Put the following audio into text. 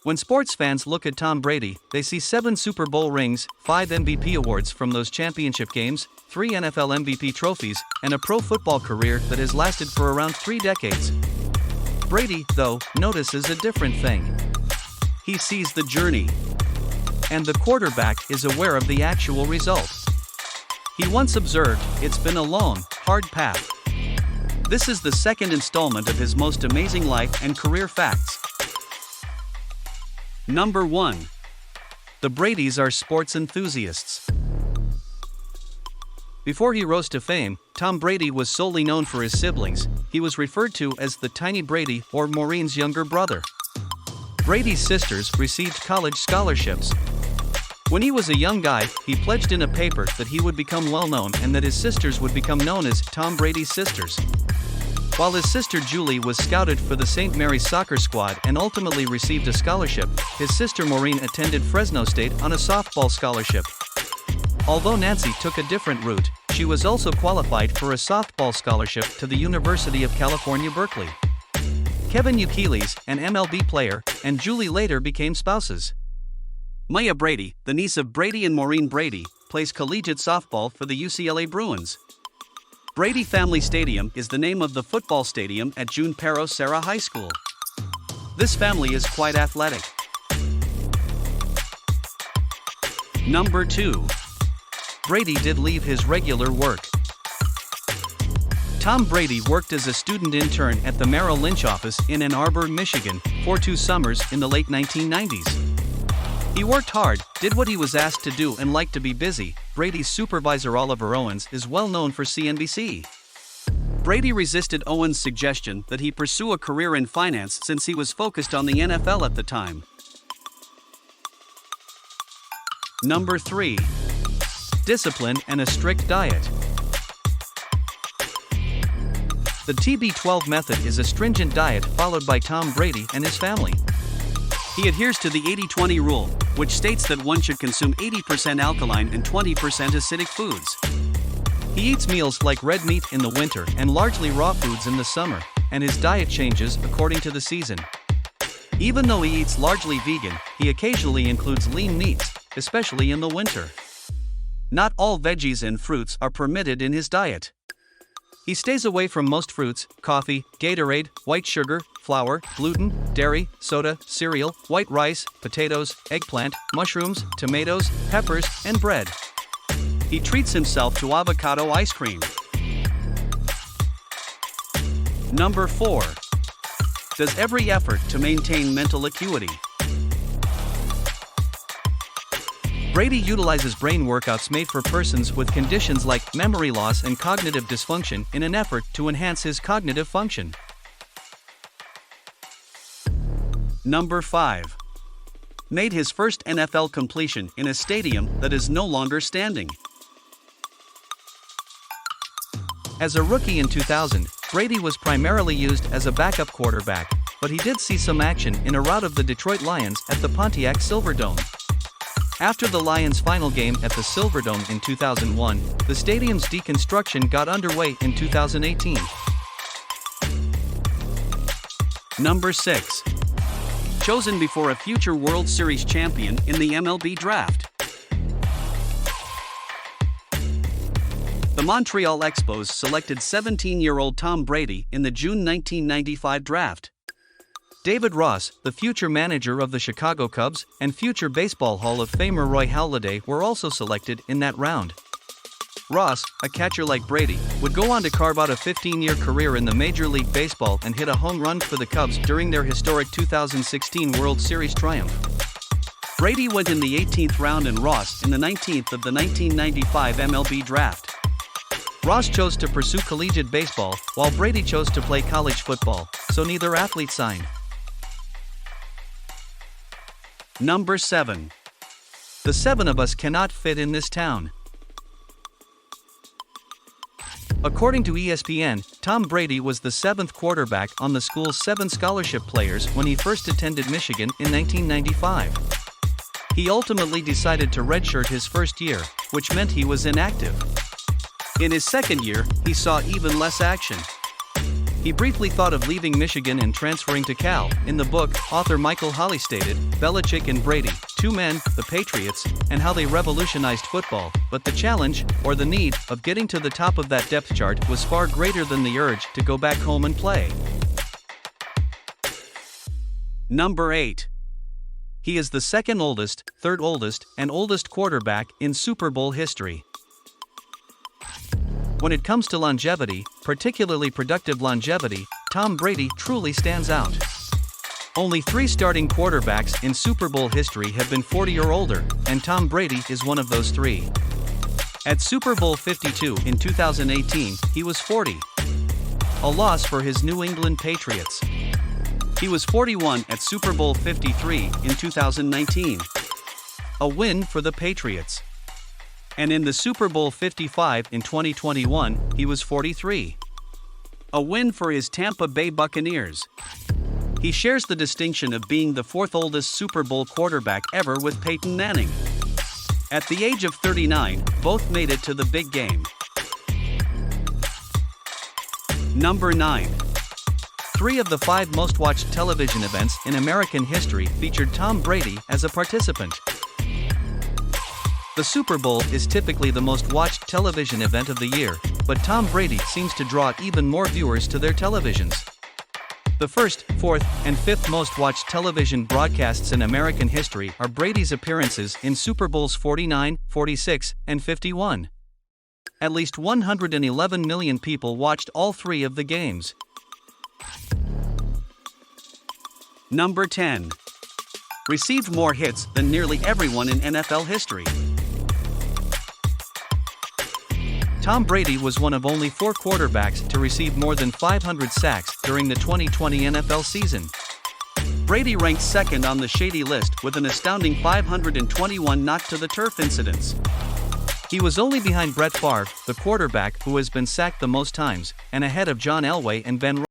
When sports fans look at Tom Brady, they see 7 Super Bowl rings, 5 MVP awards from those championship games, 3 NFL MVP trophies, and a pro football career that has lasted for around 3 decades. Brady, though, notices a different thing. He sees the journey. And the quarterback is aware of the actual result. He once observed, "It's been a long, hard path." This is the second installment of his most amazing life and career facts. Number 1. The Bradys are sports enthusiasts. Before he rose to fame, Tom Brady was solely known for his siblings. He was referred to as the Tiny Brady or Maureen's younger brother. Brady's sisters received college scholarships. When he was a young guy, he pledged in a paper that he would become well known and that his sisters would become known as Tom Brady's sisters. While his sister Julie was scouted for the St. Mary's soccer squad and ultimately received a scholarship, his sister Maureen attended Fresno State on a softball scholarship. Although Nancy took a different route, she was also qualified for a softball scholarship to the University of California, Berkeley. Kevin Youkilis, an MLB player, and Julie later became spouses. Maya Brady, the niece of Brady and Maureen Brady, plays collegiate softball for the UCLA Bruins. Brady Family Stadium is the name of the football stadium at Junipero Serra High School. This family is quite athletic. Number 2. Brady did leave his regular work. Tom Brady worked as a student intern at the Merrill Lynch office in Ann Arbor, Michigan, for 2 summers in the late 1990s. He worked hard, did what he was asked to do and liked to be busy. Brady's supervisor Oliver Owens is well known for CNBC. Brady resisted Owens' suggestion that he pursue a career in finance since he was focused on the NFL at the time. Number 3. Discipline and a strict diet. The TB12 method is a stringent diet followed by Tom Brady and his family. He adheres to the 80-20 rule, which states that one should consume 80% alkaline and 20% acidic foods. He eats meals like red meat in the winter and largely raw foods in the summer, and his diet changes according to the season. Even though he eats largely vegan, he occasionally includes lean meats, especially in the winter. Not all veggies and fruits are permitted in his diet. He stays away from most fruits, coffee, Gatorade, white sugar, flour, gluten, dairy, soda, cereal, white rice, potatoes, eggplant, mushrooms, tomatoes, peppers, and bread. He treats himself to avocado ice cream. Number 4. Does every effort to maintain mental acuity. Brady utilizes brain workouts made for persons with conditions like memory loss and cognitive dysfunction in an effort to enhance his cognitive function. Number 5. Made his first NFL completion in a stadium that is no longer standing. As a rookie in 2000, Brady was primarily used as a backup quarterback, but he did see some action in a rout of the Detroit Lions at the Pontiac Silverdome. After the Lions' final game at the Silverdome in 2001, the stadium's deconstruction got underway in 2018. Number 6. Chosen before a future World Series champion in the MLB draft. The Montreal Expos selected 17-year-old Tom Brady in the June 1995 draft. David Ross, the future manager of the Chicago Cubs, and future Baseball Hall of Famer Roy Halladay were also selected in that round. Ross, a catcher like Brady, would go on to carve out a 15-year career in the Major League Baseball and hit a home run for the Cubs during their historic 2016 World Series triumph. Brady went in the 18th round and Ross in the 19th of the 1995 MLB draft. Ross chose to pursue collegiate baseball, while Brady chose to play college football, so neither athlete signed. Number 7. The 7 of us cannot fit in this town. According to ESPN, Tom Brady was the 7th quarterback on the school's 7 scholarship players when he first attended Michigan in 1995. He ultimately decided to redshirt his first year, which meant he was inactive. In his second year, he saw even less action. He briefly thought of leaving Michigan and transferring to Cal. In the book, author Michael Holley stated, Belichick and Brady, two men, the Patriots, and how they revolutionized football, but the challenge, or the need, of getting to the top of that depth chart was far greater than the urge to go back home and play. Number 8. He is the second oldest, third oldest, and oldest quarterback in Super Bowl history. When it comes to longevity, particularly productive longevity, Tom Brady truly stands out. Only 3 starting quarterbacks in Super Bowl history have been 40 or older, and Tom Brady is one of those 3. At Super Bowl 52 in 2018, he was 40. A loss for his New England Patriots. He was 41 at Super Bowl 53 in 2019. A win for the Patriots. And in the Super Bowl 55 in 2021, he was 43. A win for his Tampa Bay Buccaneers. He shares the distinction of being the 4th oldest Super Bowl quarterback ever with Peyton Manning. At the age of 39, both made it to the big game. Number 9. 3 of the 5 most watched television events in American history featured Tom Brady as a participant. The Super Bowl is typically the most watched television event of the year, but Tom Brady seems to draw even more viewers to their televisions. The 1st, 4th, and 5th most watched television broadcasts in American history are Brady's appearances in Super Bowls 49, 46, and 51. At least 111 million people watched all 3 of the games. Number 10. Received more hits than nearly everyone in NFL history. Tom Brady was one of only 4 quarterbacks to receive more than 500 sacks during the 2020 NFL season. Brady ranked 2nd on the shady list with an astounding 521 knocked-to-the-turf incidents. He was only behind Brett Favre, the quarterback who has been sacked the most times, and ahead of John Elway and Ben